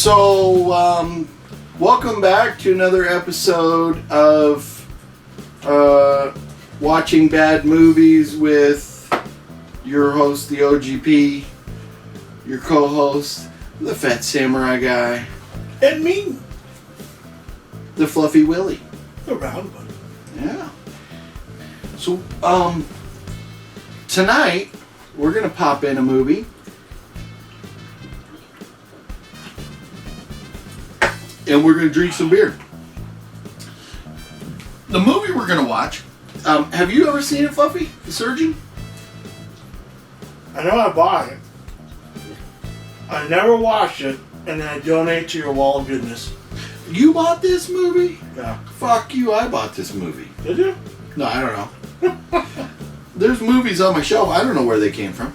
So, welcome back to another episode of Watching Bad Movies with your host, the OGP, your co-host, the Phat Samurai Guy, and me, the Fluffy Willy. the round one. Yeah. So, tonight, we're going to pop in a movie. And we're going to drink some beer. The movie we're going to watch, have you ever seen it, Fluffy? The Surgeon? I know I bought it. I never watched it, and then I donate to your wall of goodness. You bought this movie? Yeah. Fuck you, I bought this movie. Did you? No, I don't know. There's movies on my shelf, I don't know where they came from.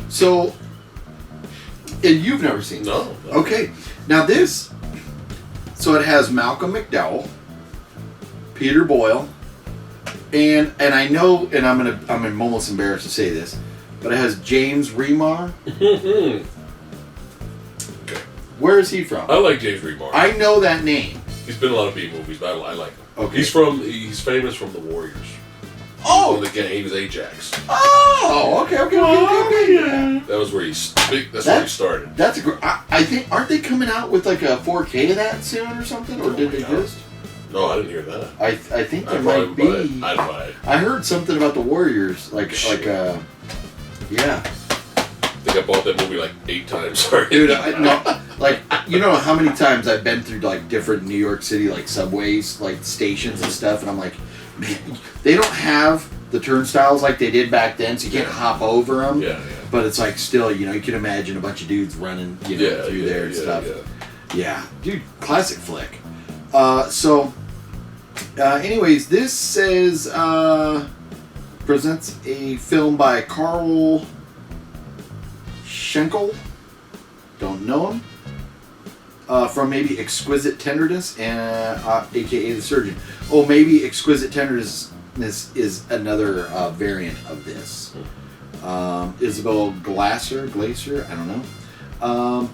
So, and you've never seen it? No. Okay. Now this, so it has Malcolm McDowell, Peter Boyle, and I know, and I'm almost embarrassed to say this, but it has James Remar. Okay. Where is he from? I like James Remar. I know that name. He's been in a lot of B movies, but I like him. Okay. He's famous from The Warriors. Oh! He was Ajax. Oh, okay. Yeah. That was where where he started. That's a great. I think, aren't they coming out with like a 4K of that soon or something? Or did they just? No, I didn't hear that. I think there I'd might probably be. I'd buy it. I heard something about the Warriors, yeah. I think I bought that movie like 8 times already. Dude, you know how many times I've been through like different New York City like subways, like stations and stuff, and I'm like, man, they don't have the turnstiles like they did back then, so you can't hop over them. Yeah. But it's like still, you can imagine a bunch of dudes running, through there and stuff. Yeah, dude, classic flick. Anyways, this says presents a film by Carl Schenkel. Don't know him. From maybe Exquisite Tenderness, and aka The Surgeon. Oh, maybe Exquisite Tenderness is another variant of this. Isabel Glaser, I don't know.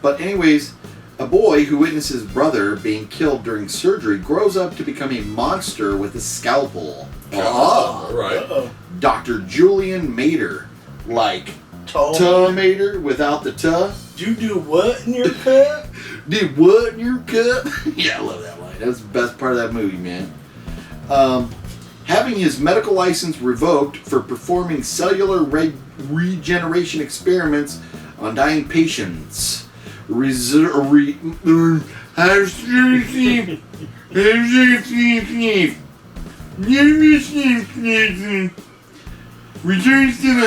But anyways, a boy who witnesses his brother being killed during surgery grows up to become a monster with a scalpel. All right. Uh-oh. Dr. Julian Mater, like Mater without the tuh. You do what in your cup? Did what in your cup? Yeah, I love that line. That's the best part of that movie, man. Having his medical license revoked for performing cellular regeneration experiments on dying patients. Returns to the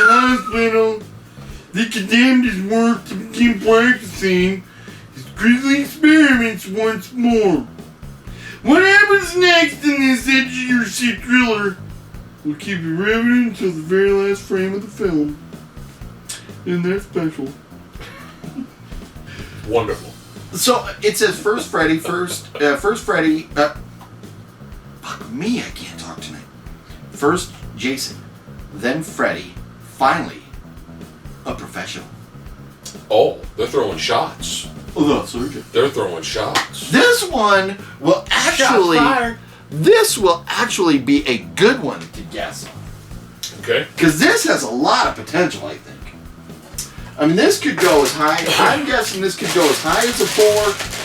hospital. They condemned his work to begin practicing his grisly experiments once more. What happens next in this edge-of-your-seat thriller will keep you riveted until the very last frame of the film. Isn't that special? Wonderful. So it says first Freddy. Fuck me, I can't talk tonight. First Jason, then Freddy, finally a professional. Oh, they're throwing shots. Oh, the surgeon. They're throwing shots. This one will actually be a good one to guess on. Okay. Because this has a lot of potential, I think. I mean, this could go as high. I'm guessing this could go as high as a 4,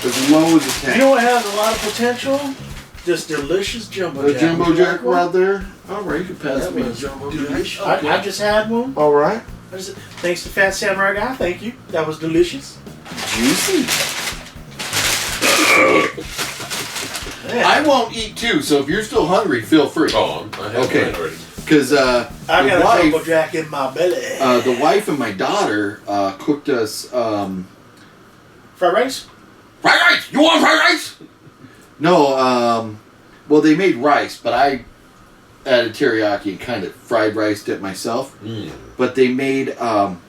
as low as a 10. You know what has a lot of potential? This delicious jumbo jack. The jumbo jack right there. All right, you can pass me a jumbo jack. I just had one. All right. Thanks to Phat Samurai Guy. Thank you. That was delicious. Juicy. I won't eat too, so if you're still hungry, feel free. Oh, I have mine already. Because I got a jumbo jack in my belly. The wife and my daughter cooked us fried rice? fried rice. You want fried rice? No. Well, they made rice, but I added teriyaki and kind of fried riced it myself. But they made son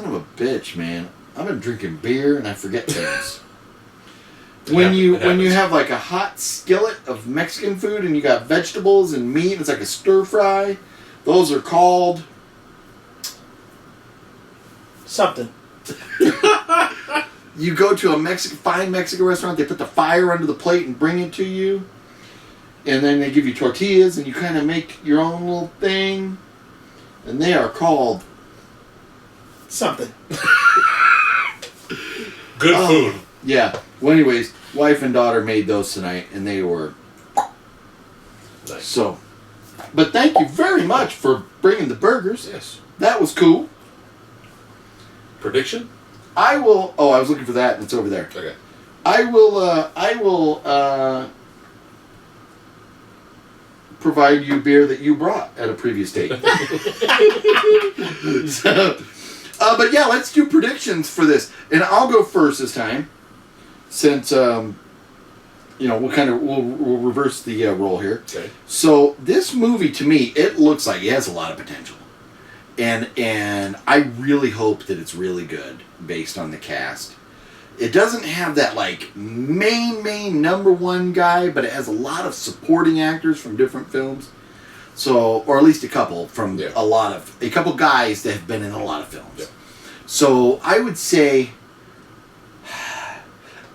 of a bitch, man. I've been drinking beer and I forget things. When you have like a hot skillet of Mexican food and you got vegetables and meat, it's like a stir fry. Those are called something. you go to a fine Mexican restaurant, they put the fire under the plate and bring it to you. And then they give you tortillas and you kind of make your own little thing. And they are called... something. Good food. Yeah. Well, anyways, wife and daughter made those tonight and they were... Nice. So... But thank you very much for bringing the burgers. Yes. That was cool. Prediction? I will... Oh, I was looking for that and it's over there. Okay. I will provide you beer that you brought at a previous date. So, but yeah, let's do predictions for this. And I'll go first this time. Since, we'll reverse the role here. Okay. So this movie, to me, it looks like it has a lot of potential. And I really hope that it's really good based on the cast. It doesn't have that main number one guy, but it has a lot of supporting actors from different films. So, or at least a couple from a couple guys that have been in a lot of films. Yeah. So I would say,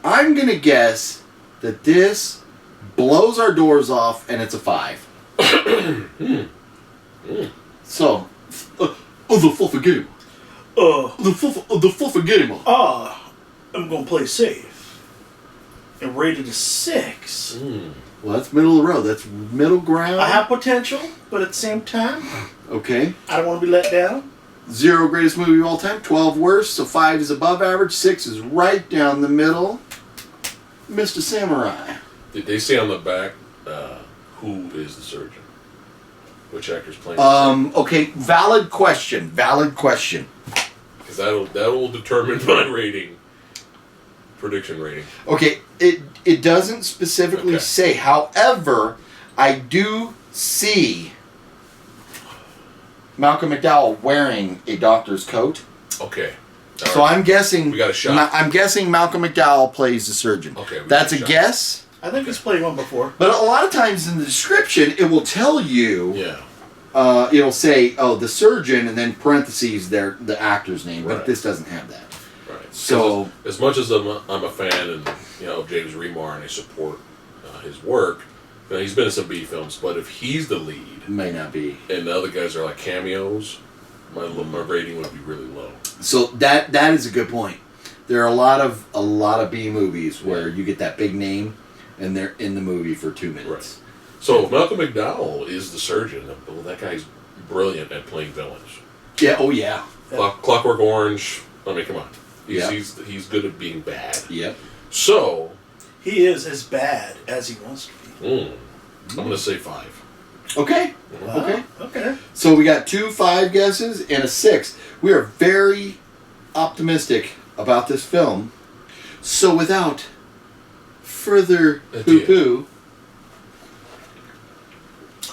I'm gonna guess that this blows our doors off and it's a 5. So, the Fluffy game. The Fluffy game. I'm gonna play safe and rate it a 6. Well, that's middle of the road. That's middle ground. I have potential, but at the same time, Okay. I don't want to be let down. 0 greatest movie of all time. 12 worst. So 5 is above average. 6 is right down the middle. Mr. Samurai. Did they say on the back who is the surgeon? Which actor's playing the surgeon? Okay. Valid question. Because that'll determine my rating. Prediction rating. Okay. It doesn't specifically say. However, I do see Malcolm McDowell wearing a doctor's coat. Okay. So I'm guessing... We got a shot. I'm guessing Malcolm McDowell plays the surgeon. Okay. That's a guess. I think he's played one before. But a lot of times in the description, it will tell you... Yeah. It'll say, the surgeon, and then parentheses the actor's name. But Right. this doesn't have that. Right. So... As much as I'm a fan and, of James Remar and I support his work, he's been in some B films, but if he's the lead... May not be. And the other guys are like cameos, my rating would be really low. So that is a good point. There are a lot of B movies where you get that big name, and they're in the movie for 2 minutes. Right. So if Malcolm McDowell is the surgeon, well, that guy's brilliant at playing villains. Yeah. Oh yeah. Clockwork Orange. I mean, come on. Yeah. He's good at being bad. Yep. So He is as bad as he wants to be. I'm gonna say 5. Okay. Wow. Okay. Okay. So we got 2 5 guesses and a 6. We are very optimistic about this film. So without further poo-poo...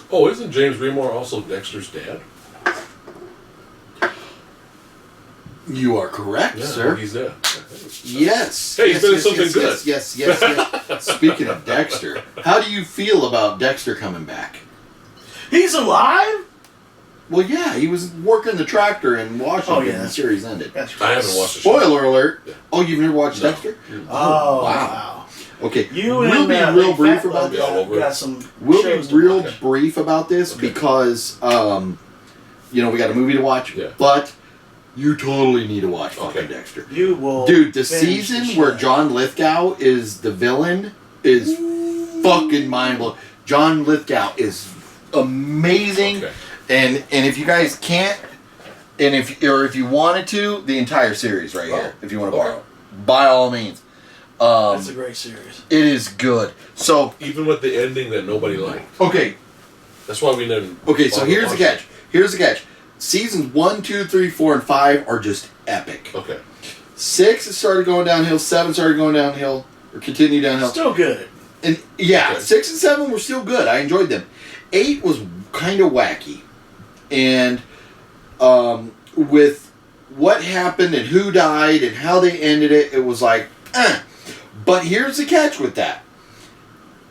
Oh, isn't James Remar also Dexter's dad? You are correct, sir. He's there. Yes. Hey, he's been in something good. Yes. Speaking of Dexter, how do you feel about Dexter coming back? He's alive? Well, yeah, he was working the tractor in Washington Oh, yeah. when the series ended. That's I right. haven't watched the show. Spoiler alert. Yeah. Oh, you've never watched No. Dexter? Oh, Wow. wow. Okay, You we'll and be real Lady brief Fat about Love this. this. got some We'll shows be to real watch. brief about this Okay. because, we got a movie to watch, Yeah. but you totally need to watch fucking Okay. Dexter. You will. Dude, the finish season shit. where John Lithgow is the villain is fucking mind-blowing. John Lithgow is amazing. Okay. And if you guys can't, and if you wanted to, the entire series right here, if you want to borrow, by all means. That's a great series. It is good. So Even with the ending that nobody liked. okay, That's why we didn't. okay. So bother here's the watching. catch. Here's the catch. Seasons 1, 2, 3, 4, and 5 are just epic. Okay. 6 has started going downhill. 7 started going downhill, or continue downhill. Still good. And yeah, Okay. 6 and 7 were still good. I enjoyed them. 8 was kind of wacky, and with what happened and who died and how they ended it, it was like, eh. But here's the catch with that: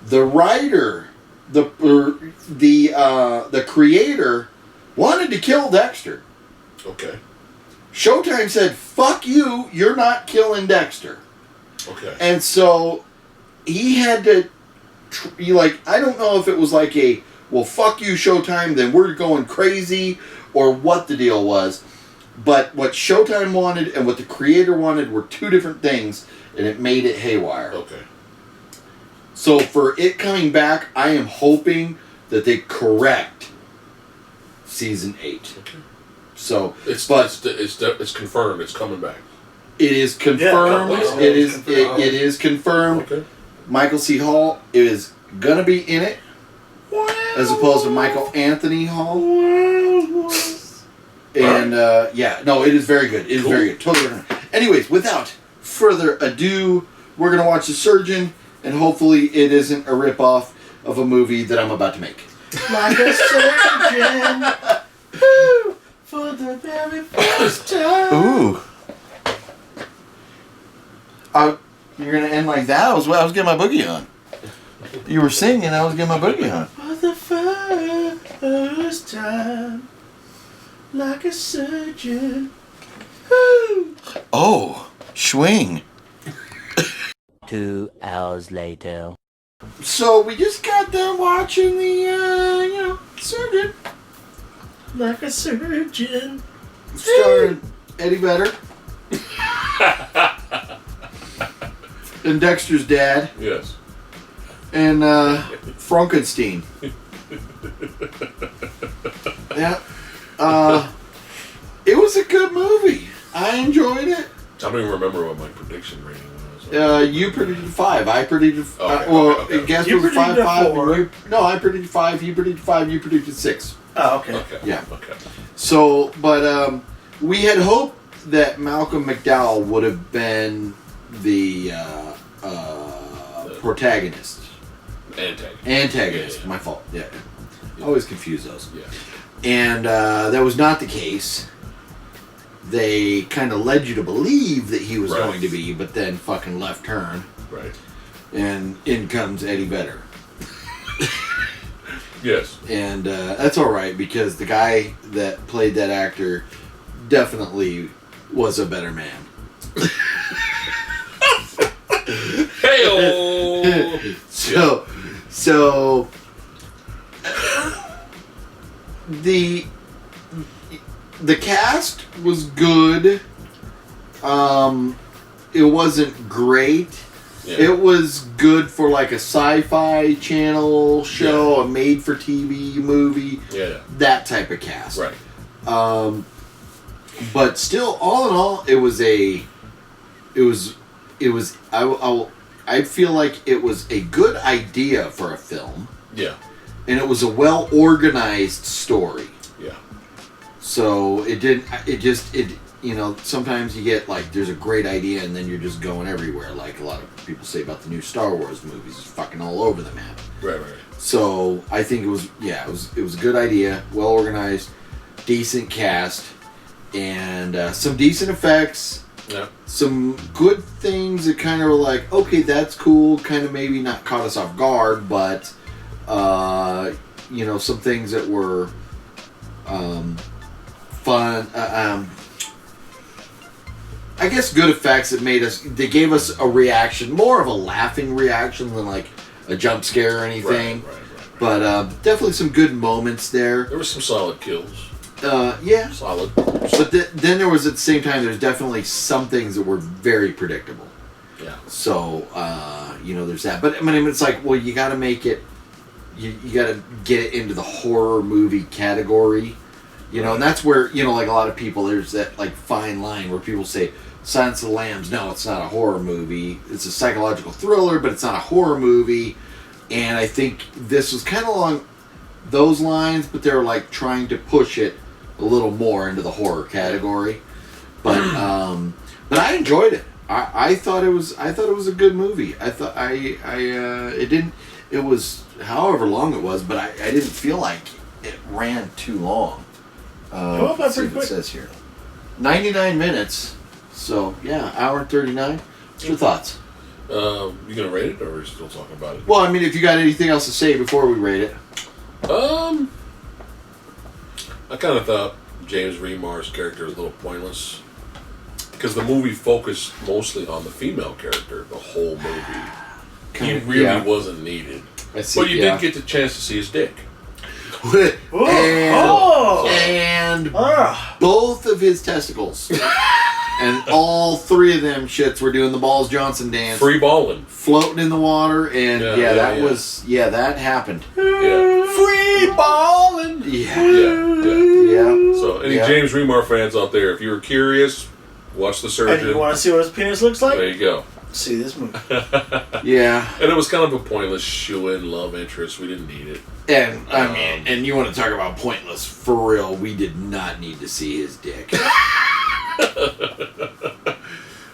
the writer, the creator, wanted to kill Dexter. Okay. Showtime said, "Fuck you! You're not killing Dexter." Okay. And so he had to, I don't know if it was like a, well, fuck you, Showtime, then we're going crazy, or what the deal was. But what Showtime wanted and what the creator wanted were two different things, and it made it haywire. Okay. So for it coming back, I am hoping that they correct season 8. Okay. So it's confirmed. It's coming back. It is confirmed. Yeah, it is confirmed. Okay. Michael C. Hall is gonna be in it, as opposed to Michael Anthony Hall. And it is very good. It is very good. Totally different. Anyways, without further ado, we're gonna watch The Surgeon, and hopefully it isn't a ripoff of a movie that I'm about to make. Like a surgeon, for the very first time. Ooh. You're gonna end like that? I was getting my boogie on. You were singing, I was getting my boogie on. For the first time, like a surgeon. Oh, swing. 2 hours later. So we just got done watching the, Surgeon. Like a surgeon. Starring Eddie Vedder. And Dexter's dad. Yes. And Frankenstein. Yeah. It was a good movie. I enjoyed it. I don't even remember what my prediction rating was. You predicted 5. I predicted. Okay. Guess You was 5. predicted 5. 4. No, I predicted 5. He predicted 5. You predicted 6. Oh, okay. Okay. Yeah. Okay. So, but we had hoped that Malcolm McDowell would have been the protagonist. Antagonist. Yeah. My fault. Yeah. I always confuse those. Yeah. And that was not the case. They kind of led you to believe that he was Right. going to be, but then fucking left turn. Right. And in comes Eddie Vedder. Yes. And that's all right, because the guy that played that actor definitely was a better man. Hey-o! So the cast was good. It wasn't great. Yeah. It was good for like a sci-fi channel show, a made-for-TV movie, that type of cast. Right. But still, all in all, I feel like it was a good idea for a film. Yeah. And it was a well-organized story. Yeah. So sometimes you get like, there's a great idea and then you're just going everywhere. Like a lot of people say about the new Star Wars movies. It's fucking all over the map. Right. So I think it was a good idea, well-organized, decent cast, and some decent effects. Yeah. Some good things that kind of were like, okay, that's cool. Kind of maybe not caught us off guard, but some things that were fun. I guess good effects that they gave us a reaction, more of a laughing reaction than like a jump scare or anything. Right. But definitely some good moments there. There were some solid kills. Yeah. Solid. But then there was, at the same time, there's definitely some things that were very predictable. Yeah. So, there's that. But, I mean, it's like, well, you got to make it, you got to get it into the horror movie category. And that's where, like a lot of people, there's that, like, fine line where people say, Silence of the Lambs, no, it's not a horror movie. It's a psychological thriller, but it's not a horror movie. And I think this was kind of along those lines, but they were, like, trying to push it a little more into the horror category. But I enjoyed it. I thought it was a good movie. I thought it was however long it was, but I didn't feel like it ran too long. Let's see what it says here. 99 minutes. So yeah, hour and 39. What's your thoughts? You gonna rate it, or are we still talking about it? Well, I mean, if you got anything else to say before we rate it. I kind of thought James Remar's character was a little pointless. because the movie focused mostly on the female character the whole movie. He Kinda, really yeah. wasn't needed. I see, But you yeah. did get the chance to see his dick. and both of his testicles. And all three of them shits were doing the Balls Johnson dance. Free balling. Floating in the water, and that happened. Yeah. Free balling! Yeah. So, any James Remar fans out there, if you were curious, watch The Surgeon. And you want to see what his penis looks like? There you go. See this movie. Yeah. And it was kind of a pointless shoe-in love interest. We didn't need it. And, I mean, and you want to talk about pointless, for real, we did not need to see his dick.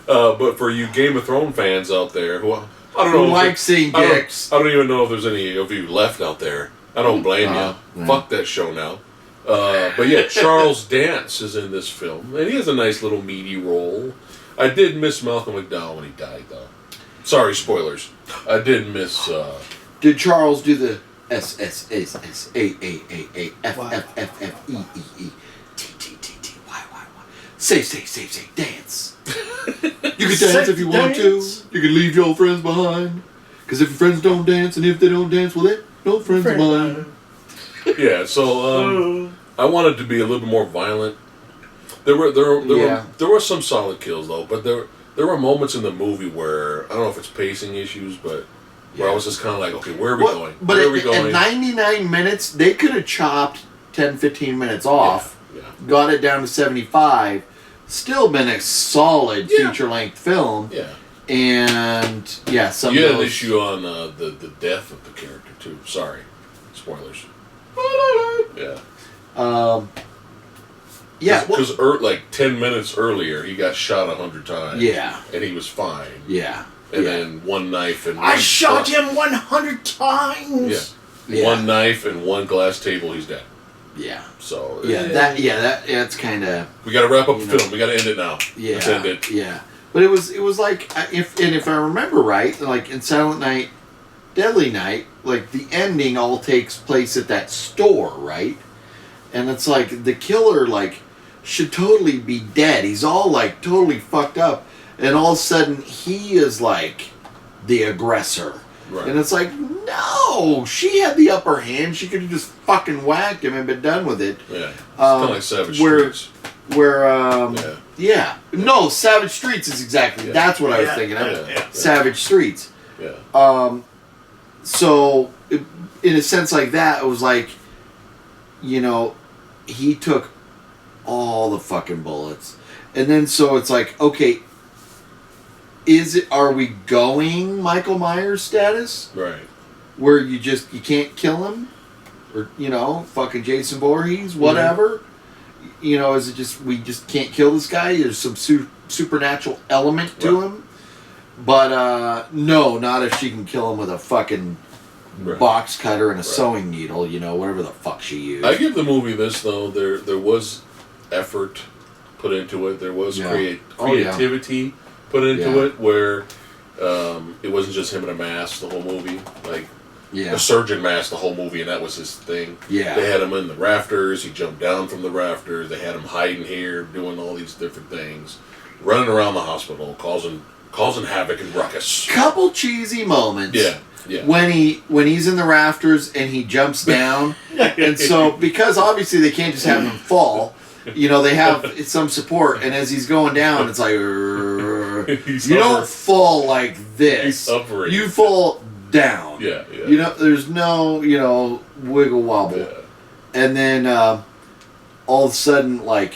But for you Game of Thrones fans out there who I don't know, who like seeing dicks. I don't even know if there's any of you left out there. I don't blame you. Yeah. Fuck that show now. But yeah, Charles Dance is in this film, and he has a nice little meaty role. I did miss Malcolm McDowell when he died, though. Sorry, spoilers. I did miss. Did Charles do the S S S S A A A A F F F F E E E T T T T Y Y Y? Say, dance. You can dance if you want to. You can leave your friends behind. Because if your friends don't dance, and if they don't dance, well, they're no friends of mine. Yeah, so I wanted to be a little bit more violent. There were some solid kills though, but there were moments in the movie where I don't know if it's pacing issues, but where I was just kind of like, okay, where are we going? But where are we going? at 99 minutes, they could have chopped 10, 15 minutes off, got it down to 75, still been a solid feature-length film. Yeah. And some you of had an those... issue on the death of the character too. Sorry, spoilers. Because like 10 minutes earlier, he got shot 100 times. Yeah, and he was fine. Yeah, and then one knife and I shot him 100 times. Yeah, one knife and one glass table. He's dead. Yeah. So that's kind of. We got to wrap up the film. We got to end it now. Yeah. Let's end it. Yeah. But it was like if I remember right, like in Silent Night, Deadly Night, like the ending all takes place at that store, right? And it's like the killer like should totally be dead. He's all like totally fucked up, and all of a sudden he is like the aggressor. Right. And it's like, no, she had the upper hand. She could have just fucking whacked him and been done with it. Yeah, it's kind of like Savage Streets. No, Savage Streets is exactly that's what I was thinking of. Savage Streets. Yeah. So in a sense like that, it was like, he took all the fucking bullets, and then so it's like, okay, are we going Michael Myers status? Right. Where you can't kill him, or fucking Jason Voorhees, whatever. Mm-hmm. Is it just we just can't kill this guy? There's some supernatural element to him, but no, not if she can kill him with a fucking box cutter and a sewing needle. Whatever the fuck she used. I give the movie this though. There was effort put into it. There was creativity put into it where it wasn't just him in a mask the whole movie. Like a surgeon mask the whole movie, and that was his thing. Yeah. They had him in the rafters. He jumped down from the rafters. They had him hiding here, doing all these different things, running around the hospital, causing havoc and ruckus. Couple cheesy moments. Yeah. Yeah. When he's in the rafters and he jumps down, and so because obviously they can't just have him fall, they have some support, and as he's going down, it's like you don't fall like this. You fall down. Yeah, yeah. There's no wiggle wobble, and then all of a sudden, like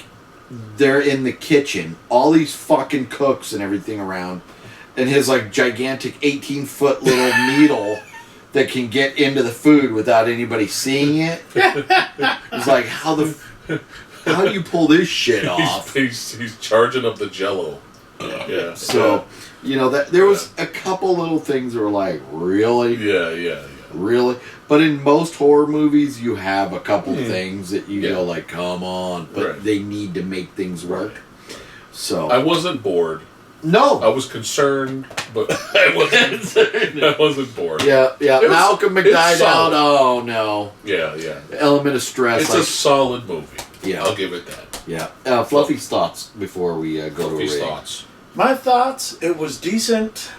they're in the kitchen, all these fucking cooks and everything around. And his like gigantic 18-foot little needle that can get into the food without anybody seeing it. It's like, how do you pull this shit off? He's charging up the Jello. Yeah. So that there was a couple little things that were like, really? Yeah. Really? But in most horror movies, you have a couple things that you go like, come on, but they need to make things work. So I wasn't bored. No, I was concerned, but I wasn't bored. Yeah. Malcolm McDowell out. Oh no. Yeah. The element of stress. It's a solid movie. Yeah, I'll give it that. Yeah. Fluffy's thoughts before we go to Fluffy's Ray. thoughts. My thoughts, it was decent.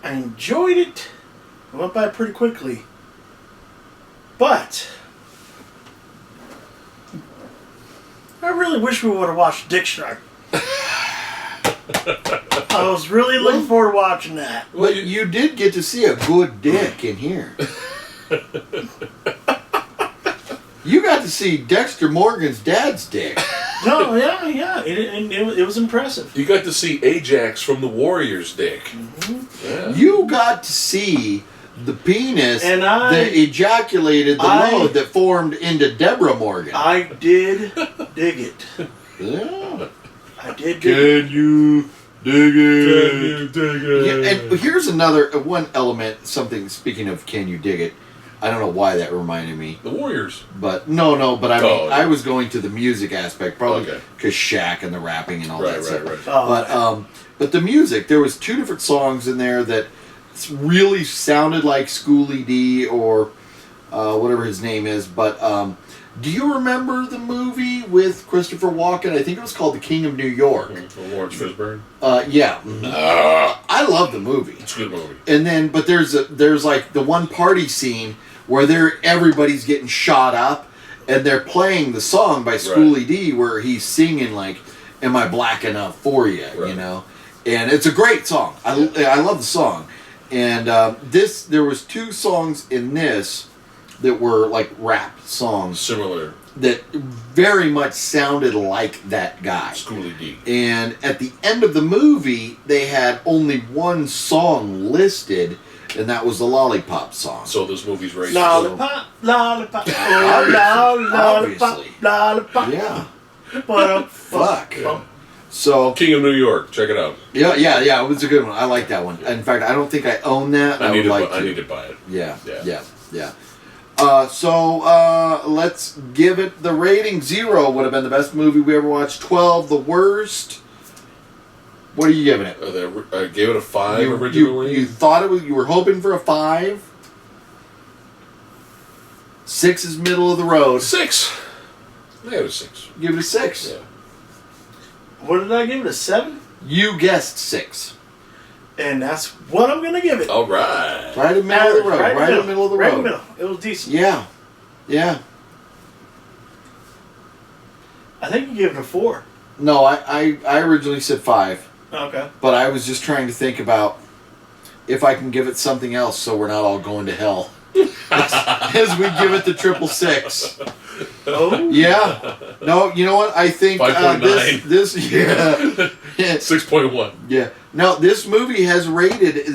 I enjoyed it. It went by pretty quickly. But I really wish we would have watched Dick Shark. I was really looking forward to watching that. But you did get to see a good dick in here. You got to see Dexter Morgan's dad's dick. No, yeah. It was impressive. You got to see Ajax from the Warriors' dick. Mm-hmm. Yeah. You got to see the penis And that ejaculated the load that formed into Deborah Morgan. I did dig it. Yeah. I did dig it. Can you dig it? dig it? Yeah, and here's another one element. Something. Speaking of, can you dig it? I don't know why that reminded me. The Warriors. But no. But I mean, yeah. I was going to the music aspect, probably Okay. because Shaq and the rapping and all that stuff. Right. Oh, But the music, there was 2 different songs in there that really sounded like Schoolie D or whatever his name is. But do you remember the movie with Christopher Walken? I think it was called The King of New York. Lawrence Fishburne. Yeah. I love the movie. It's a good movie. And then, but there's like the one party scene where everybody's getting shot up, and they're playing the song by Schoolie D, where he's singing like, "Am I black enough for you?" Right. You know, and it's a great song. I love the song, and there was 2 songs in this that were like rap songs Similar. that very much sounded like that guy. Schoolie D. And at the end of the movie, they had only 1 song listed, and that was the Lollipop song. So this movie's racist. lollipop, lollipop, oh, lollipop, Obviously. lollipop. Yeah. Fuck. Fuck. So King of New York. Check it out. yeah, it was a good one. I like that one. In fact, I don't think I own that. I need to. to buy it. Yeah. So let's give it the rating. 0 would have been the best movie we ever watched. 12, the worst. What are you giving it? I gave it a 5 originally. You thought it was. You were hoping for a 5. 6 is middle of the road. 6. I gave it a 6. Give it a 6. Yeah. What did I give it? A 7? You guessed 6. And that's what I'm gonna give it. All right. Right in the middle of the road. Right in the middle of the Right road. in the middle. It was decent. Yeah. I think you gave it a 4. No, I originally said 5, Okay. but I was just trying to think about if I can give it something else so we're not all going to hell. As we give it the 666. Oh. Yeah. No, you know what? I think 5.9. this 6.1. Yeah. No, this movie has rated.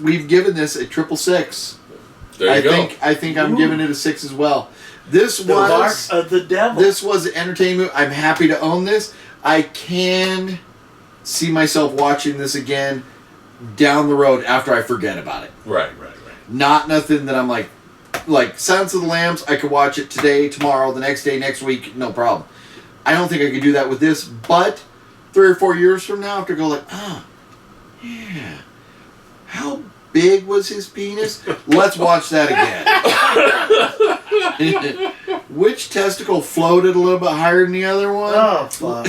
We've given this a 666. There you go. I think I'm giving it a 6 as well. This The was Mark of the Devil. This was an entertainment. I'm happy to own this. I can see myself watching this again down the road after I forget about it. Right. Not nothing that I'm like Silence of the Lambs. I could watch it today, tomorrow, the next day, next week, no problem. I don't think I could do that with this, but 3 or 4 years from now, after go like, yeah, how big was his penis? Let's watch that again. Which testicle floated a little bit higher than the other one? Oh, fuck.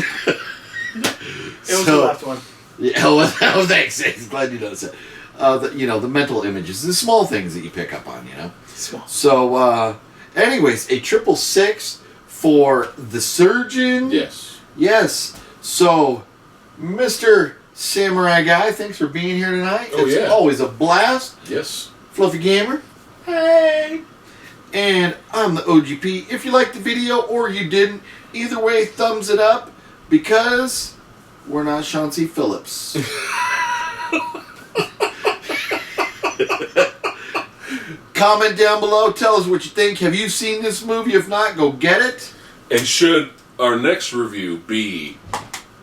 It was the left one. Yeah, oh, thanks. Glad you noticed it. The mental images, the small things that you pick up on, Small. So, anyways, a 666 for the surgeon. Yes. So, Mr. Samurai Guy, thanks for being here tonight. It's always a blast. Yes. Fluffy Gamer. Hey. And I'm the OGP. If you liked the video or you didn't, either way, thumbs it up because we're not Chauncey Phillips. Comment down below. Tell us what you think. Have you seen this movie? If not, go get it. And should our next review be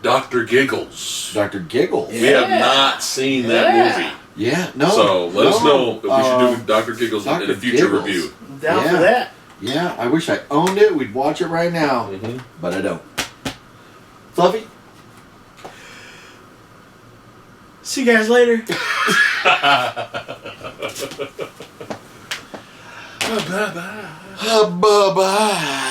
Dr. Giggles? Dr. Giggles. We have not seen that movie. Yeah, no. So let us know if we should do Dr. Giggles in a future Giggles. review. I'm down for that. Yeah, I wish I owned it. We'd watch it right now. But I don't. Fluffy? See you guys later. Bye-bye. Bye-bye.